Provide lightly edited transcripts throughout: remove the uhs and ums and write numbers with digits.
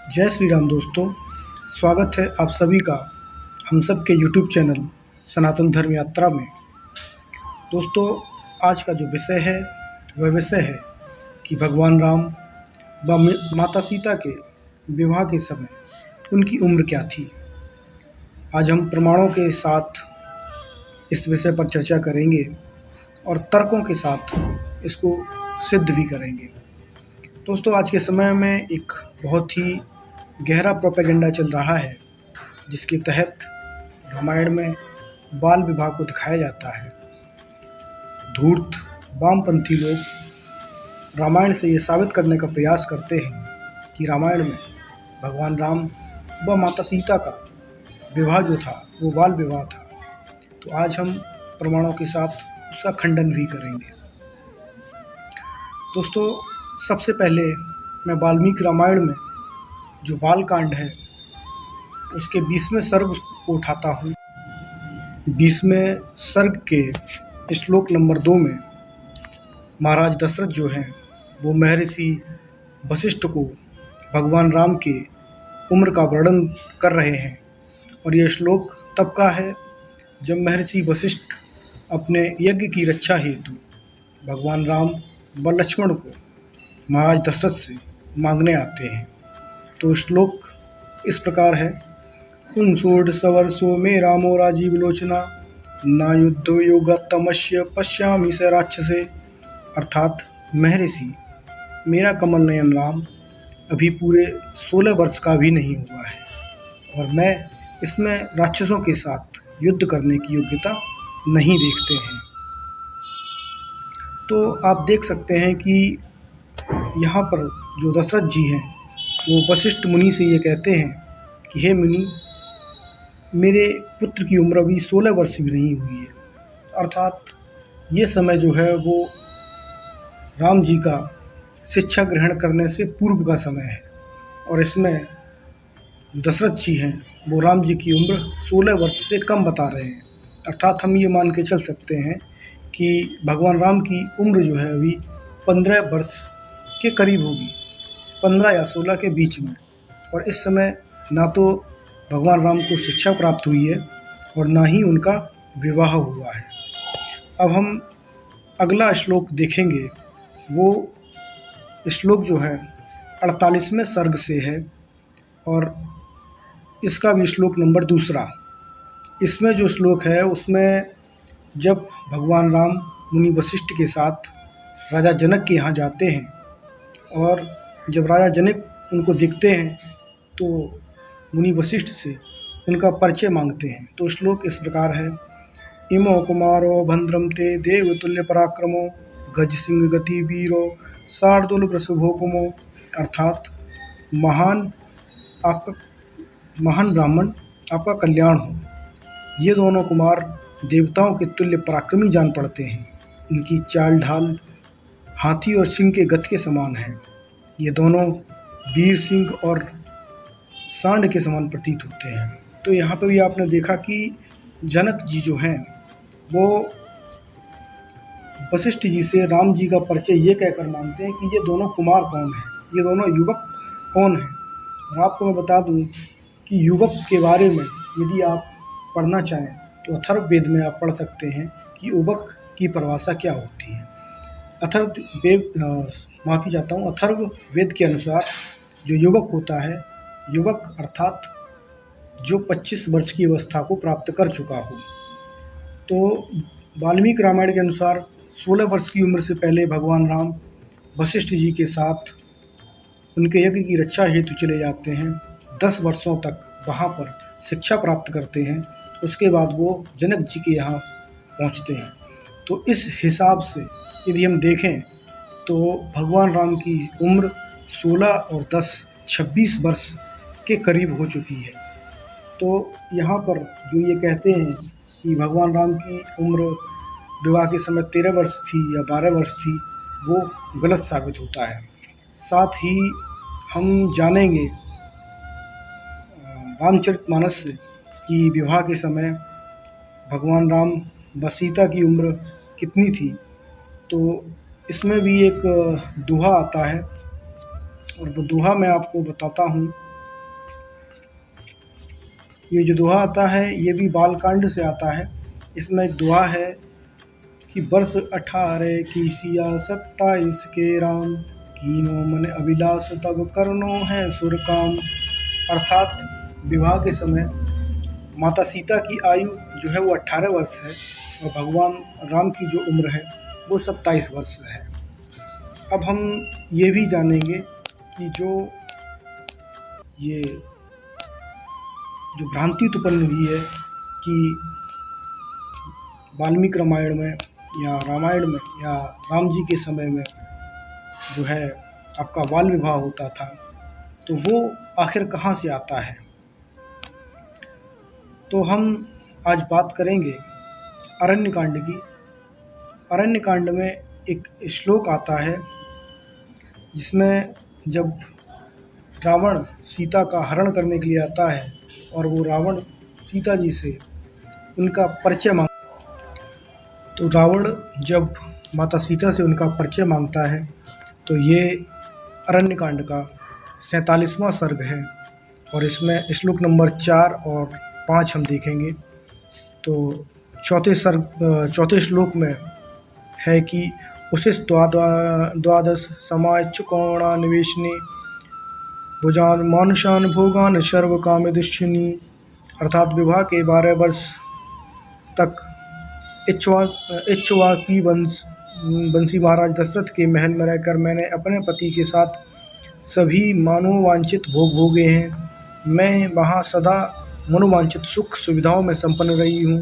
जय श्री राम दोस्तों। स्वागत है आप सभी का हम सब के YouTube चैनल सनातन धर्म यात्रा में। दोस्तों, आज का जो विषय है वह विषय है कि भगवान राम व माता सीता के विवाह के समय उनकी उम्र क्या थी। आज हम प्रमाणों के साथ इस विषय पर चर्चा करेंगे और तर्कों के साथ इसको सिद्ध भी करेंगे। दोस्तों, आज के समय में एक बहुत ही गहरा प्रोपेगेंडा चल रहा है जिसके तहत रामायण में बाल विवाह को दिखाया जाता है। धूर्त वामपंथी लोग रामायण से ये साबित करने का प्रयास करते हैं कि रामायण में भगवान राम व माता सीता का विवाह जो था वो बाल विवाह था। तो आज हम प्रमाणों के साथ उसका खंडन भी करेंगे। दोस्तों, सबसे पहले मैं वाल्मीकि रामायण में जो बालकांड है उसके 20वें सर्ग को उठाता हूँ। 20वें सर्ग के श्लोक नंबर 2 में महाराज दशरथ जो हैं वो महर्षि वशिष्ठ को भगवान राम के उम्र का वर्णन कर रहे हैं। और ये श्लोक तब का है जब महर्षि वशिष्ठ अपने यज्ञ की रक्षा हेतु भगवान राम व लक्ष्मण को महाराज दशरथ से मांगने आते हैं। तो श्लोक इस प्रकार है। षोडशवर्षो में रामो राजीव लोचना ना युद्धो योगतमस्य पश्यामि स राक्षसे। अर्थात महर्षि, मेरा कमल नयन राम अभी पूरे 16 वर्ष का भी नहीं हुआ है और मैं इसमें राक्षसों के साथ युद्ध करने की योग्यता नहीं देखते हैं। तो आप देख सकते हैं कि यहाँ पर जो दशरथ जी हैं वो वशिष्ठ मुनि से ये कहते हैं कि हे मुनि, मेरे पुत्र की उम्र अभी 16 वर्ष भी नहीं हुई है। अर्थात ये समय जो है वो राम जी का शिक्षा ग्रहण करने से पूर्व का समय है और इसमें दशरथ जी हैं वो राम जी की उम्र 16 वर्ष से कम बता रहे हैं। अर्थात हम ये मान के चल सकते हैं कि भगवान राम की उम्र जो है अभी 15 वर्ष के करीब होगी, 15 या 16 के बीच में। और इस समय ना तो भगवान राम को शिक्षा प्राप्त हुई है और ना ही उनका विवाह हुआ है। अब हम अगला श्लोक देखेंगे। वो श्लोक जो है 48वें सर्ग से है और इसका भी श्लोक नंबर 2। इसमें जो श्लोक है उसमें जब भगवान राम मुनि वशिष्ठ के साथ राजा जनक के यहाँ जाते हैं और जब राजा जनक उनको देखते हैं तो मुनि वशिष्ठ से उनका परिचय मांगते हैं। तो श्लोक इस प्रकार है। इमो कुमारो भद्रम ते देवतुल्य पराक्रमो गज सिंह गति वीरो शार्दुल वृषभोपमो। अर्थात महान ब्राह्मण आपका कल्याण हो। ये दोनों कुमार देवताओं के तुल्य पराक्रमी जान पड़ते हैं। इनकी चाल ढाल हाथी और सिंह के गति के समान है। ये दोनों वीर सिंह और सांड के समान प्रतीत होते हैं। तो यहाँ पर भी आपने देखा कि जनक जी जो हैं वो वशिष्ठ जी से राम जी का परिचय ये कहकर मानते हैं कि ये दोनों कुमार कौन हैं, ये दोनों युवक कौन हैं। और आपको मैं बता दूँ कि युवक के बारे में यदि आप पढ़ना चाहें तो अथर्ववेद में आप पढ़ सकते हैं कि युवक की परिभाषा क्या होती है। अथर्ववेद के अनुसार जो युवक होता है, युवक अर्थात जो 25 वर्ष की अवस्था को प्राप्त कर चुका हो। तो वाल्मीकि रामायण के अनुसार 16 वर्ष की उम्र से पहले भगवान राम वशिष्ठ जी के साथ उनके यज्ञ की रक्षा हेतु चले जाते हैं। 10 वर्षों तक वहाँ पर शिक्षा प्राप्त करते हैं। उसके बाद वो जनक जी के यहाँ पहुँचते हैं। तो इस हिसाब से यदि हम देखें तो भगवान राम की उम्र 16 और 10 26 वर्ष के करीब हो चुकी है। तो यहाँ पर जो ये कहते हैं कि भगवान राम की उम्र विवाह के समय 13 वर्ष थी या 12 वर्ष थी, वो गलत साबित होता है। साथ ही हम जानेंगे रामचरितमानस से कि विवाह के समय भगवान राम व सीता की उम्र कितनी थी। तो इसमें भी एक दोहा आता है और वो दोहा मैं आपको बताता हूँ ये जो दोहा आता है ये भी बालकांड से आता है। इसमें एक दोहा है कि वर्ष 18 की सिया 27 के राम, कीनो मन अभिलाष तब करनो है सुर काम। अर्थात विवाह के समय माता सीता की आयु जो है वो 18 वर्ष है और भगवान राम की जो उम्र है वो 27 वर्ष है। अब हम ये भी जानेंगे कि ये जो भ्रांति उत्पन्न हुई है कि वाल्मीकि रामायण में या रामायण में या राम जी के समय में जो है आपका बाल विवाह होता था, तो वो आखिर कहाँ से आता है। तो हम आज बात करेंगे अरण्यकांड की। अरण्यकांड में एक श्लोक आता है जिसमें जब रावण सीता का हरण करने के लिए आता है और वो रावण सीता जी से उनका परिचय तो रावण जब माता सीता से उनका परिचय मांगता है तो ये अरण्यकांड का 47वां सर्ग है और इसमें श्लोक नंबर 4 और 5 हम देखेंगे। तो चौथे श्लोक में है कि उशिस द्वादश समाचकोणा निवेशनी भुजान मानुषान भोगान सर्व काम दुष्यनी। अर्थात विवाह के 12 वर्ष तक इक्ष्वाकु वंशी महाराज दशरथ के महल में रहकर मैंने अपने पति के साथ सभी मनोवांछित भोग भोगे हैं। मैं वहाँ सदा मनोवांछित सुख सुविधाओं में संपन्न रही हूँ।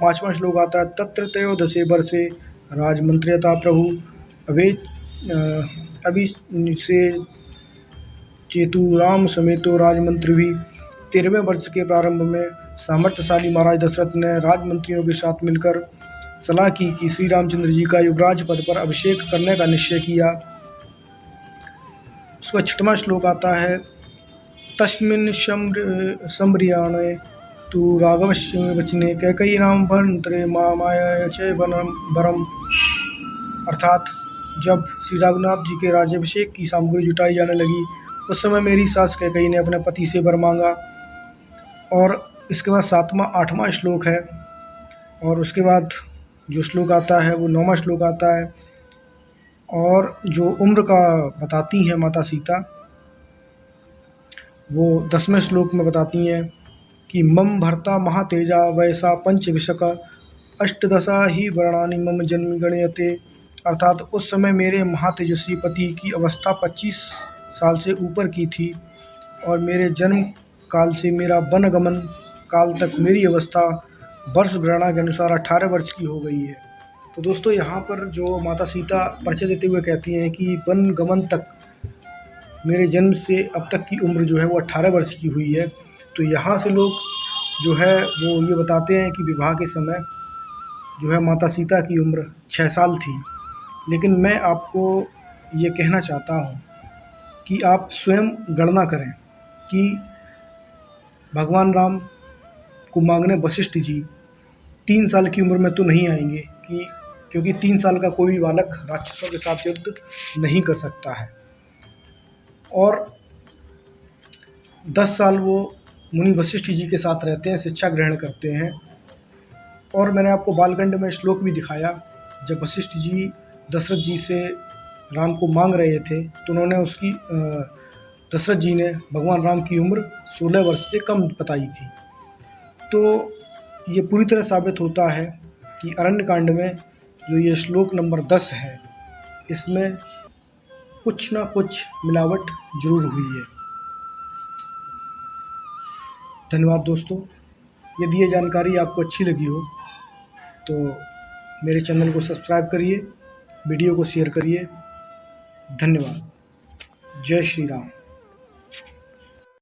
5वां श्लोक आता है तत्र त्रयोदशे वर्षे राजमंत्रियता प्रभु अभिषे चेतु राम समेतो राजमंत्री भी। 13वें वर्ष के प्रारंभ में सामर्थ्यशाली महाराज दशरथ ने राजमंत्रियों के साथ मिलकर सलाह की कि श्री रामचंद्र जी का युवराज पद पर अभिषेक करने का निश्चय किया। उसका 6वां श्लोक आता है तस्मिन् सम्रियाणे तु राघवस्य वचने कैकेयी राम भंत्रे माया च वरम। अर्थात जब श्री रघुनाथ जी के राज्याभिषेक की सामग्री जुटाई जाने लगी उस समय मेरी सास कैकेयी ने अपने पति से वर मांगा। और इसके बाद 7वां 8वां श्लोक है और उसके बाद जो श्लोक आता है वो 9वां श्लोक आता है और जो उम्र का बताती हैं माता सीता वो 10वें श्लोक में बताती हैं कि मम भर्ता महातेजा वैसा पंचविशक अष्टदशा ही वर्णानि मम जन्म गणयते। अर्थात उस समय मेरे महातेजस्वी पति की अवस्था 25 साल से ऊपर की थी और मेरे जन्म काल से मेरा वनगमन काल तक मेरी अवस्था वर्ष गणना के अनुसार 18 वर्ष की हो गई है। तो दोस्तों यहाँ पर जो माता सीता परिचय देते हुए कहती हैं कि वनगमन तक मेरे जन्म से अब तक की उम्र जो है वो 18 वर्ष की हुई है। तो यहाँ से लोग जो है वो ये बताते हैं कि विवाह के समय जो है माता सीता की उम्र 6 साल थी। लेकिन मैं आपको ये कहना चाहता हूँ कि आप स्वयं गणना करें कि भगवान राम को मांगने वशिष्ठ जी 3 साल की उम्र में तो नहीं आएंगे क्योंकि 3 साल का कोई भी बालक राक्षसों के साथ युद्ध नहीं कर सकता है और 10 साल वो मुनि वशिष्ठ जी के साथ रहते हैं, शिक्षा ग्रहण करते हैं। और मैंने आपको बालकांड में श्लोक भी दिखाया जब वशिष्ठ जी दशरथ जी से राम को मांग रहे थे तो उन्होंने दशरथ जी ने भगवान राम की उम्र 16 वर्ष से कम बताई थी। तो ये पूरी तरह साबित होता है कि अरण्यकांड में जो ये श्लोक नंबर 10 है इसमें कुछ ना कुछ मिलावट जरूर हुई है। धन्यवाद दोस्तों। यदि ये जानकारी आपको अच्छी लगी हो तो मेरे चैनल को सब्सक्राइब करिए, वीडियो को शेयर करिए। धन्यवाद। जय श्री राम।